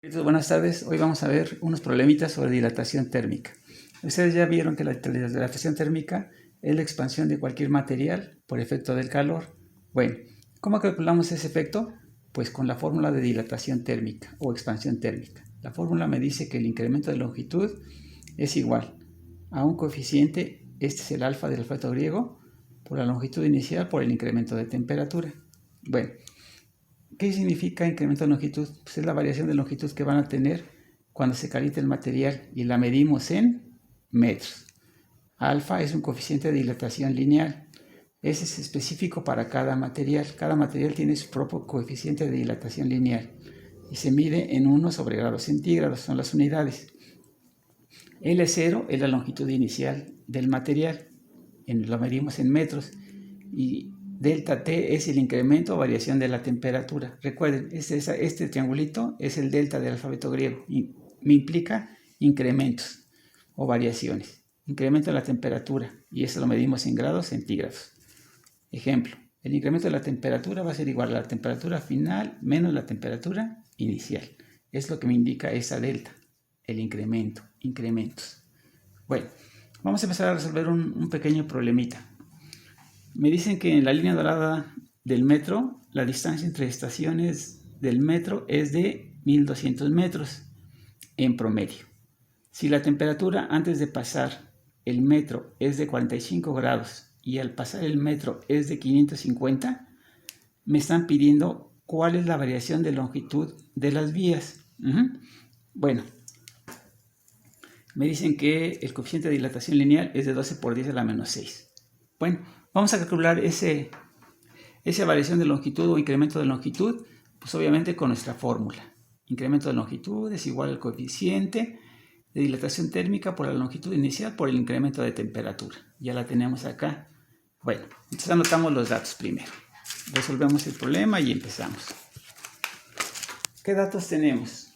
Buenas tardes, hoy vamos a ver unos problemitas sobre dilatación térmica. Ustedes ya vieron que la dilatación térmica es la expansión de cualquier material por efecto del calor. Bueno, ¿cómo calculamos ese efecto? Pues con la fórmula de dilatación térmica o expansión térmica. La fórmula me dice que el incremento de longitud es igual a un coeficiente, este es el alfa del alfabeto griego, por la longitud inicial por el incremento de temperatura. Bueno, ¿qué significa incremento de longitud? Pues es la variación de longitud que van a tener cuando se calienta el material y la medimos en metros. Alfa es un coeficiente de dilatación lineal. Ese es específico para cada material. Cada material tiene su propio coeficiente de dilatación lineal y se mide en 1 sobre grados centígrados, son las unidades. L0 es la longitud inicial del material, lo medimos en metros, y delta T es el incremento o variación de la temperatura. Recuerden, este triangulito es el delta del alfabeto griego y me implica incrementos o variaciones. Incremento de la temperatura, y eso lo medimos en grados centígrados. Ejemplo, el incremento de la temperatura va a ser igual a la temperatura final menos la temperatura inicial. Es lo que me indica esa delta, el incremento, incrementos. Bueno, vamos a empezar a resolver un pequeño problemita. Me dicen que en la línea dorada del metro, la distancia entre estaciones del metro es de 1200 metros en promedio. Si la temperatura antes de pasar el metro es de 45 grados y al pasar el metro es de 550, me están pidiendo cuál es la variación de longitud de las vías. Bueno, me dicen que el coeficiente de dilatación lineal es de 12 por 10 a la menos 6. Bueno, vamos a calcular esa variación de longitud o incremento de longitud, pues obviamente con nuestra fórmula. Incremento de longitud es igual al coeficiente de dilatación térmica por la longitud inicial por el incremento de temperatura. Ya la tenemos acá. Bueno, entonces anotamos los datos primero. Resolvemos el problema y empezamos. ¿Qué datos tenemos?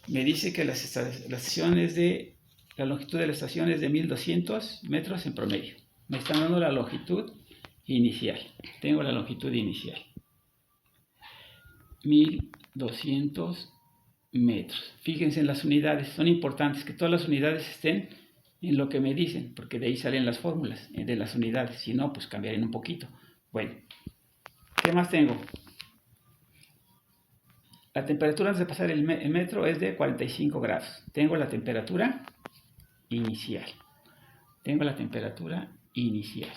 Me dice que la longitud de la estación es de 1200 metros en promedio. Me están dando la longitud inicial. Tengo la longitud inicial. 1200 metros. Fíjense en las unidades. Son importantes que todas las unidades estén en lo que me dicen, porque de ahí salen las fórmulas de las unidades. Si no, pues cambiarían un poquito. Bueno, ¿qué más tengo? La temperatura antes de pasar el metro es de 45 grados. Tengo la temperatura inicial. Tengo la temperatura inicial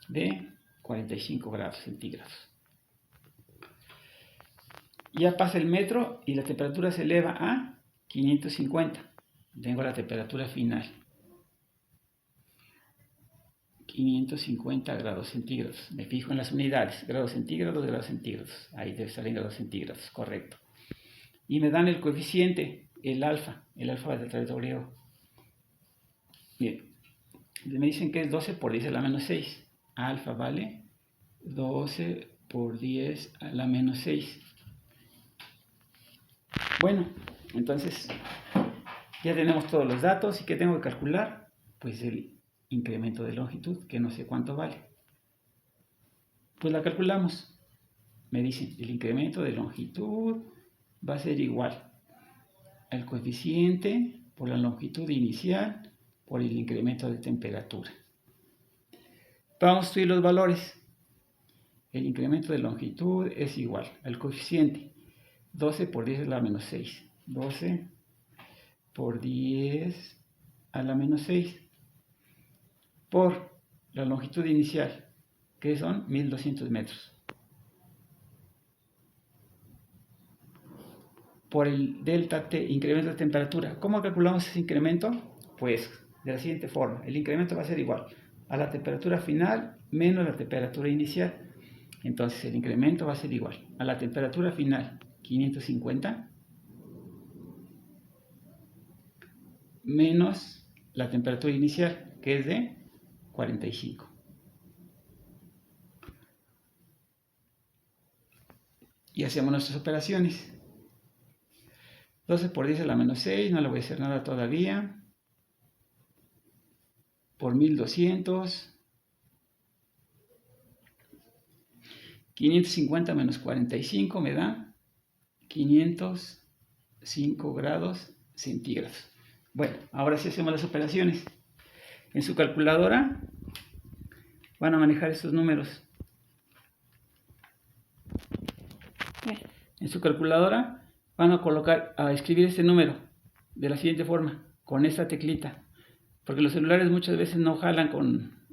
de 45 grados centígrados. Ya pasa el metro y la temperatura se eleva a 550. Tengo la temperatura final. 550 grados centígrados. Me fijo en las unidades. Grados centígrados, grados centígrados. Ahí debe estar en grados centígrados, correcto. Y me dan el coeficiente, el alfa del alfabeto griego. Bien, me dicen que es 12 por 10 a la menos 6. Alfa vale 12 por 10 a la menos 6. Bueno, entonces ya tenemos todos los datos. ¿Y qué tengo que calcular? Pues el incremento de longitud, que no sé cuánto vale. Pues la calculamos. Me dicen, el incremento de longitud va a ser igual al coeficiente por la longitud inicial por el incremento de temperatura. Vamos a estudiar los valores. El incremento de longitud es igual al coeficiente 12 por 10 a la menos 6. 12 por 10 a la menos 6 por la longitud inicial, que son 1200 metros, por el delta T, incremento de temperatura. ¿Cómo calculamos ese incremento? Pues de la siguiente forma. El incremento va a ser igual a la temperatura final menos la temperatura inicial. Entonces el incremento va a ser igual a la temperatura final, 550, menos la temperatura inicial, que es de 45. Y hacemos nuestras operaciones. 12 por 10 a la menos 6, no le voy a hacer nada todavía. Por 1200. 550 menos 45 me da 505 grados centígrados. Bueno, ahora sí hacemos las operaciones. En su calculadora van a manejar estos números. En su calculadora van a escribir este número de la siguiente forma, con esta teclita, porque los celulares muchas veces no jalan con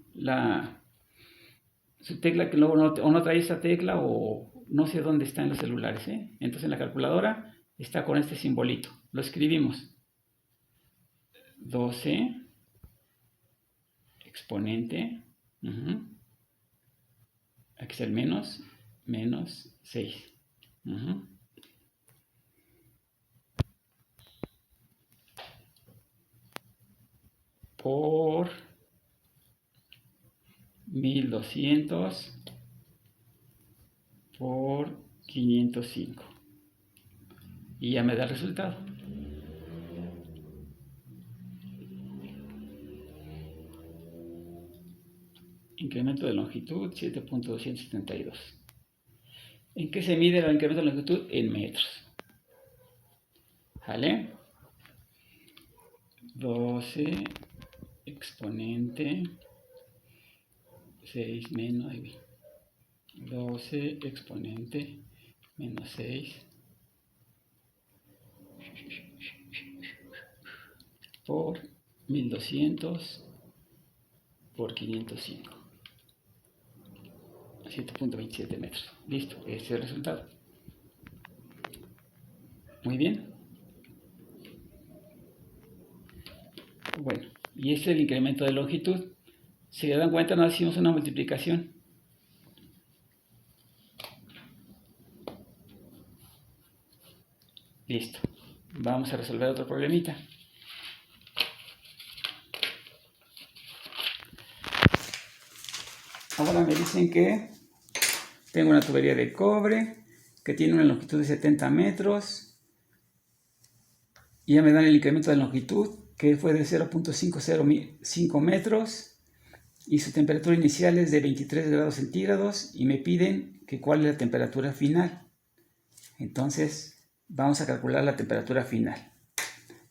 su tecla, que o no trae esta tecla, o no sé dónde están los celulares, ¿eh? Entonces en la calculadora está con este simbolito, lo escribimos: 12 exponente, aquí está el menos 6. Por 1200 por 505. Y ya me da el resultado. Incremento de longitud 7.272. ¿En qué se mide el incremento de longitud? En metros. ¿Vale? 12 exponente 6 menos 12 exponente menos 6 por 1200 por 505. 7.27 metros. Listo, este es el resultado. Muy bien. Bueno, y este es el incremento de longitud. Si se dan cuenta, no hicimos una multiplicación. Listo. Vamos a resolver otro problemita. Ahora me dicen que tengo una tubería de cobre que tiene una longitud de 70 metros. Y ya me dan el incremento de longitud, que fue de 0.505 metros. Y su temperatura inicial es de 23 grados centígrados. Y me piden que cuál es la temperatura final. Entonces, vamos a calcular la temperatura final.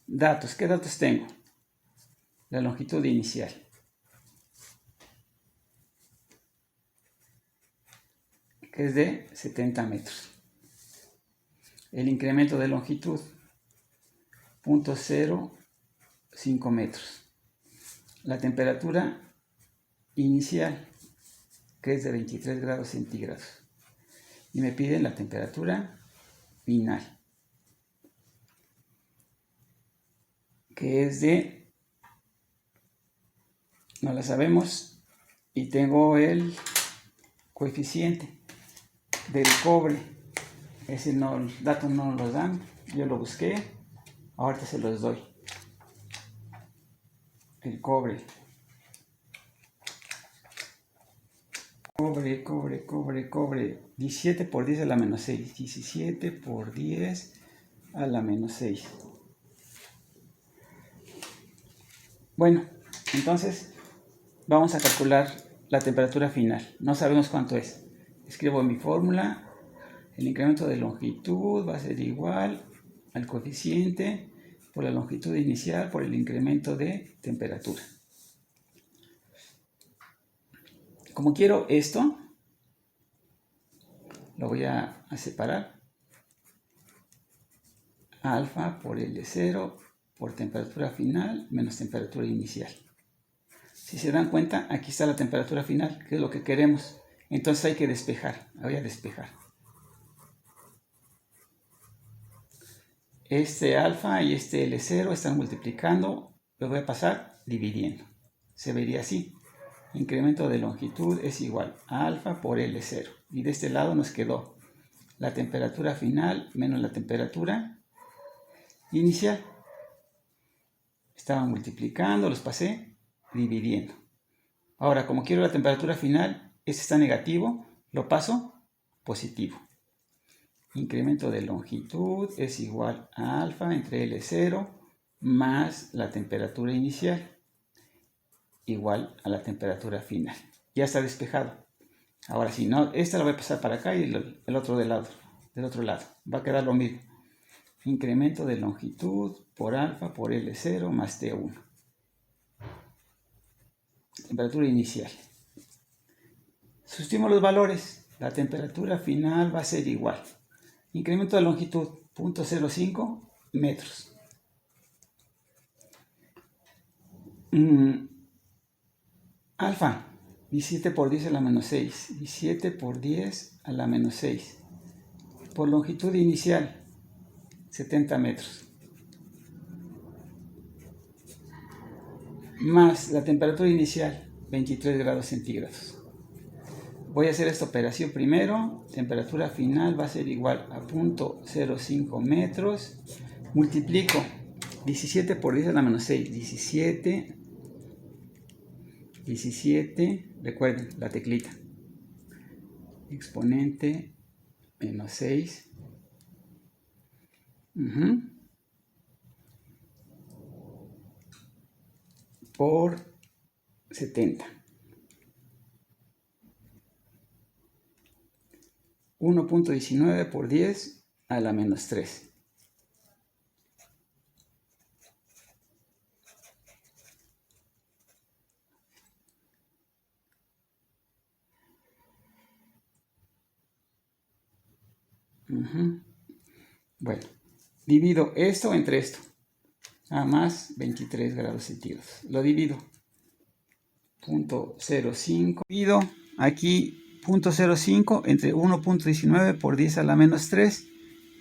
Datos. ¿Qué datos tengo? La longitud inicial. Que es de 70 metros. El incremento de longitud, 0.05 metros. La temperatura inicial, que es de 23 grados centígrados. Y me piden la temperatura final, que es de, no la sabemos, y tengo el coeficiente del cobre. Ese no, los datos no nos los dan, yo lo busqué, ahorita se los doy. El cobre, 17 por 10 a la menos 6, 17 por 10 a la menos 6. Bueno, entonces vamos a calcular la temperatura final. No sabemos cuánto es. Escribo en mi fórmula: el incremento de longitud va a ser igual al coeficiente por la longitud inicial por el incremento de temperatura. Como quiero esto, lo voy a separar. Alfa por L0 por temperatura final menos temperatura inicial. Si se dan cuenta, aquí está la temperatura final, que es lo que queremos. Entonces hay que despejar. Voy a despejar. Este alfa y este L0 están multiplicando. Lo voy a pasar dividiendo. Se vería así. Incremento de longitud es igual a alfa por L0. Y de este lado nos quedó la temperatura final menos la temperatura inicial. Estaban multiplicando, los pasé dividiendo. Ahora, como quiero la temperatura final, este está negativo, lo paso positivo. Incremento de longitud es igual a alfa entre L0 más la temperatura inicial igual a la temperatura final. Ya está despejado. Ahora si no, esta la voy a pasar para acá y el otro de lado. del otro lado. Va a quedar lo mismo. Incremento de longitud por alfa por L0 más T1. Temperatura inicial. Sustituimos los valores. La temperatura final va a ser igual. Incremento de longitud 0.05 metros. Alfa, 17 por 10 a la menos 6. 17 por 10 a la menos 6. Por longitud inicial, 70 metros. Más la temperatura inicial, 23 grados centígrados. Voy a hacer esta operación primero. Temperatura final va a ser igual a 0.05 metros. Multiplico 17 por 10 a la menos 6. 17, recuerden la teclita. Exponente menos 6. Por 70. 1.19 por 10 a la menos 3. Bueno, divido esto entre esto. A más 23 grados centígrados. Lo divido. 0.05. Divido aquí 0.05 entre 1.19 por 10 a la menos 3.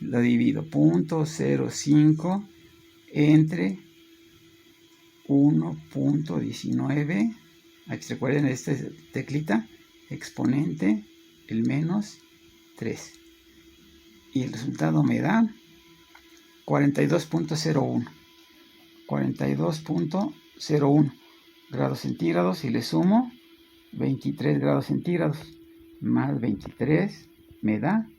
Lo divido. 0.05 entre 1.19. Aquí recuerden esta teclita. Exponente, el menos 3. Y el resultado me da 42.01. 42.01 grados centígrados y le sumo 23 grados centígrados más 23 me da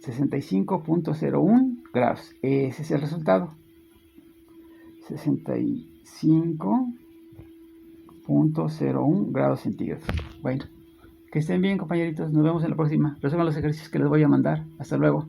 65.01 grados. Ese es el resultado. 65.01 grados centígrados. Bueno, que estén bien, compañeritos. Nos vemos en la próxima. Resuelvan los ejercicios que les voy a mandar. Hasta luego.